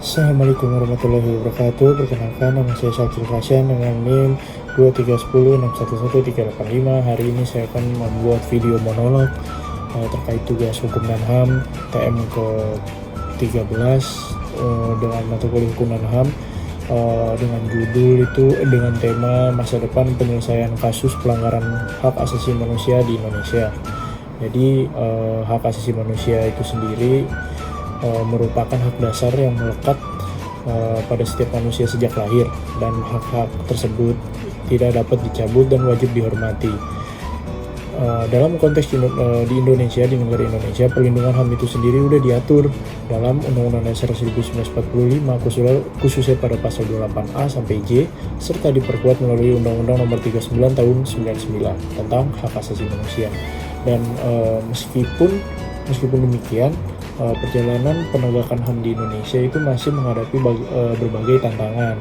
Assalamualaikum warahmatullahi wabarakatuh. Perkenalkan, nama saya Syakir Fasyan dengan NIM 23106113885. Hari ini saya akan membuat video monolog terkait tugas hukum dan HAM TM ke-13 dengan mata kuliah hukum dan HAM dengan judul itu dengan tema masa depan penyelesaian kasus pelanggaran hak asasi manusia di Indonesia. Jadi hak asasi manusia itu sendiri merupakan hak dasar yang melekat pada setiap manusia sejak lahir, dan hak-hak tersebut tidak dapat dicabut dan wajib dihormati. Dalam konteks di Indonesia, di negara Indonesia, perlindungan HAM itu sendiri sudah diatur dalam Undang-Undang Dasar 1945 khususnya pada pasal 28A sampai J, serta diperkuat melalui Undang-Undang Nomor 39 Tahun 99 tentang hak asasi manusia. Dan meskipun demikian, perjalanan penegakan HAM di Indonesia itu masih menghadapi berbagai tantangan.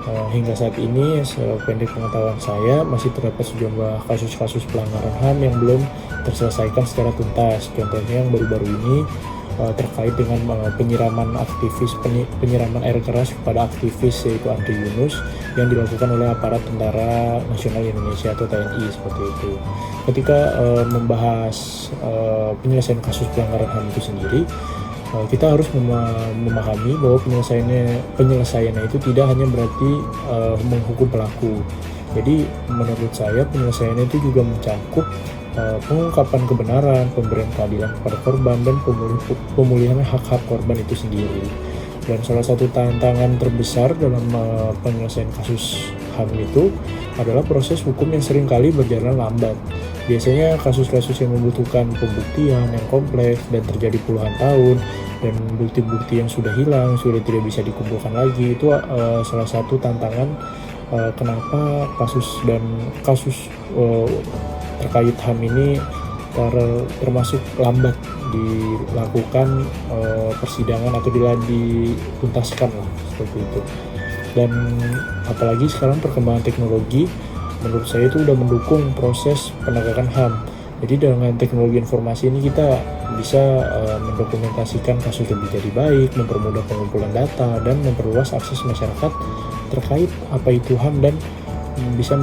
Hingga saat ini, sependek pengetahuan saya, masih terdapat sejumlah kasus-kasus pelanggaran HAM yang belum terselesaikan secara tuntas. Contohnya yang baru-baru ini terkait dengan penyiraman air keras kepada aktivis, yaitu Andri Yunus, yang dilakukan oleh aparat Tentara Nasional Indonesia atau TNI seperti itu. Ketika membahas penyelesaian kasus pelanggaran HAM itu sendiri, kita harus memahami bahwa penyelesaiannya itu tidak hanya berarti menghukum pelaku. Jadi menurut saya penyelesaiannya itu juga mencakup pengungkapan kebenaran, pemberian keadilan kepada korban, dan pemulihan hak-hak korban itu sendiri. Dan salah satu tantangan terbesar dalam penyelesaian kasus HAM itu adalah proses hukum yang seringkali berjalan lambat. Biasanya kasus-kasus yang membutuhkan pembuktian yang kompleks dan terjadi puluhan tahun, dan bukti-bukti yang sudah hilang, sudah tidak bisa dikumpulkan lagi, itu salah satu tantangan kenapa kasus terkait HAM ini termasuk lambat dilakukan persidangan atau dituntaskan lah, seperti itu. Dan apalagi sekarang perkembangan teknologi menurut saya itu udah mendukung proses penegakan HAM. Jadi dengan teknologi informasi ini kita bisa mendokumentasikan kasus lebih jadi baik, mempermudah pengumpulan data, dan memperluas akses masyarakat terkait apa itu HAM, dan bisa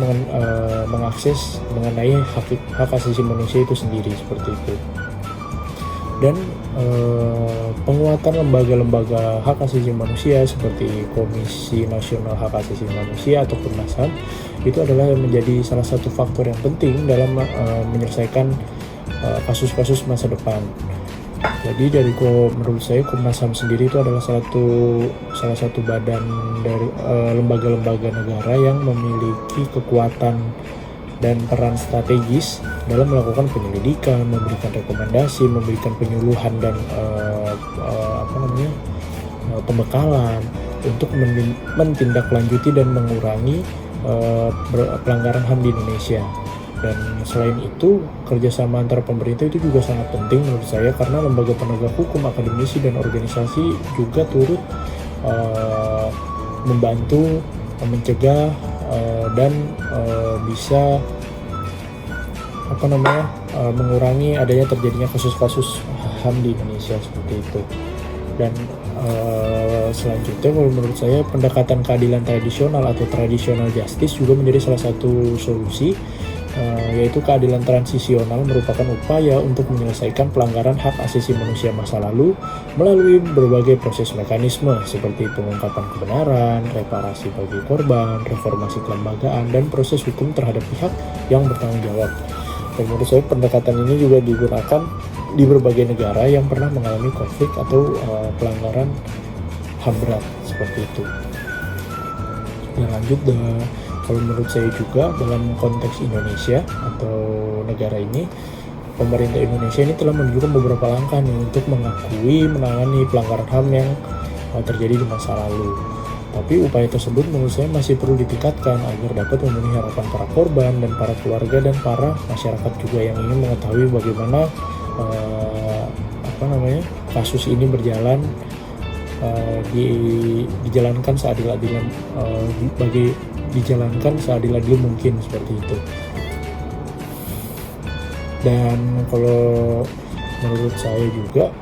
mengakses mengenai hak asasi manusia itu sendiri, seperti itu. Dan penguatan lembaga-lembaga hak asasi manusia seperti Komisi Nasional Hak Asasi Manusia atau Komnas HAM itu adalah menjadi salah satu faktor yang penting dalam menyelesaikan kasus-kasus masa depan. Jadi menurut saya Komnas HAM sendiri itu adalah salah satu badan dari lembaga-lembaga negara yang memiliki kekuatan dan peran strategis dalam melakukan penyelidikan, memberikan rekomendasi, memberikan penyuluhan, dan pembekalan untuk menindaklanjuti dan mengurangi pelanggaran HAM di Indonesia. Dan selain itu, kerjasama antara pemerintah itu juga sangat penting menurut saya, karena lembaga penegak hukum, akademisi, dan organisasi juga turut membantu mencegah dan bisa mengurangi adanya terjadinya kasus-kasus HAM di Indonesia, seperti itu. Dan selanjutnya, kalau menurut saya pendekatan keadilan tradisional atau traditional justice juga menjadi salah satu solusi, yaitu keadilan transisional merupakan upaya untuk menyelesaikan pelanggaran hak asasi manusia masa lalu melalui berbagai proses mekanisme seperti pengungkapan kebenaran, reparasi bagi korban, reformasi kelembagaan, dan proses hukum terhadap pihak yang bertanggung jawab. Dan menurut saya pendekatan ini juga digunakan di berbagai negara yang pernah mengalami konflik atau pelanggaran HAM berat, seperti itu. Dan lanjut, kalau menurut saya juga dalam konteks Indonesia atau negara ini, pemerintah Indonesia ini telah menunjukkan beberapa langkah untuk menangani pelanggaran HAM yang terjadi di masa lalu. Tapi upaya tersebut menurut saya masih perlu ditingkatkan agar dapat memenuhi harapan para korban dan para keluarga dan para masyarakat juga yang ingin mengetahui bagaimana kasus ini dijalankan seadil-adil mungkin, seperti itu. Dan kalau menurut saya juga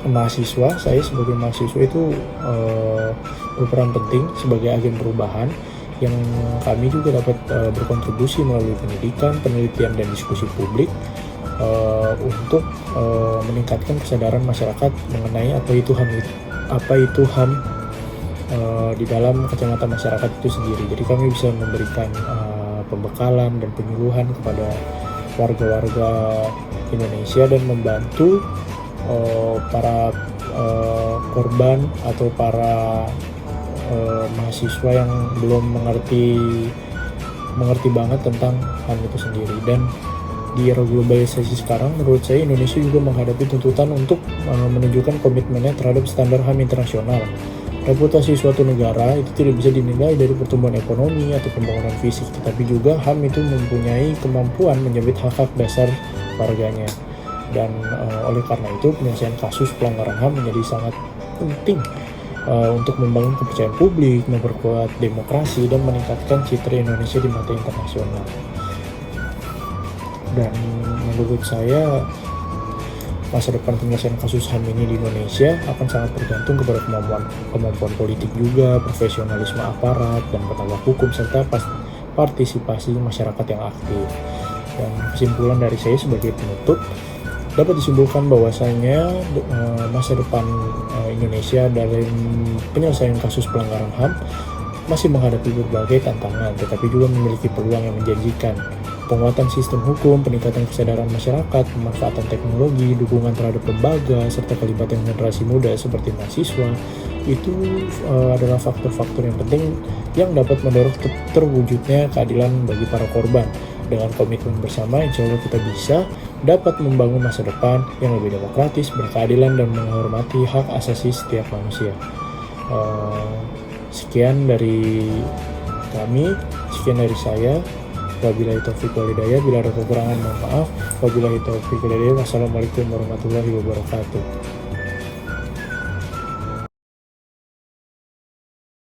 mahasiswa, saya sebagai mahasiswa itu berperan penting sebagai agen perubahan yang kami juga dapat berkontribusi melalui pendidikan, penelitian, dan diskusi publik untuk meningkatkan kesadaran masyarakat mengenai apa itu HAM di dalam kacamata masyarakat itu sendiri. Jadi kami bisa memberikan pembekalan dan penyuluhan kepada warga-warga Indonesia dan membantu para korban atau para mahasiswa yang belum mengerti banget tentang HAM itu sendiri. Dan di era globalisasi sekarang, menurut saya Indonesia juga menghadapi tuntutan untuk menunjukkan komitmennya terhadap standar HAM internasional. Reputasi suatu negara itu tidak bisa dinilai dari pertumbuhan ekonomi atau pembangunan fisik, tetapi juga HAM itu mempunyai kemampuan menjamin hak-hak dasar warganya. Dan oleh karena itu penyelesaian kasus pelanggaran HAM menjadi sangat penting untuk membangun kepercayaan publik, memperkuat demokrasi, dan meningkatkan citra Indonesia di mata internasional. Dan menurut saya masa depan penyelesaian kasus HAM ini di Indonesia akan sangat tergantung kepada kemampuan politik juga, profesionalisme aparat dan penegak hukum, serta partisipasi masyarakat yang aktif. Dan kesimpulan dari saya sebagai penutup, dapat disimpulkan bahwasanya masa depan Indonesia dalam penyelesaian kasus pelanggaran HAM masih menghadapi berbagai tantangan, tetapi juga memiliki peluang yang menjanjikan. Penguatan sistem hukum, peningkatan kesadaran masyarakat, pemanfaatan teknologi, dukungan terhadap lembaga, serta pelibatan generasi muda seperti mahasiswa, itu adalah faktor-faktor yang penting yang dapat mendorong terwujudnya keadilan bagi para korban. Dengan komitmen bersama, insya Allah kita bisa dapat membangun masa depan yang lebih demokratis, berkeadilan, dan menghormati hak asasi setiap manusia. Sekian dari kami, sekian dari saya. Wabillahi taufiq wal hidayah. Bila ada kekurangan mohon maaf. Wabillahi taufiq wal hidayah. Wassalamualaikum warahmatullahi wabarakatuh.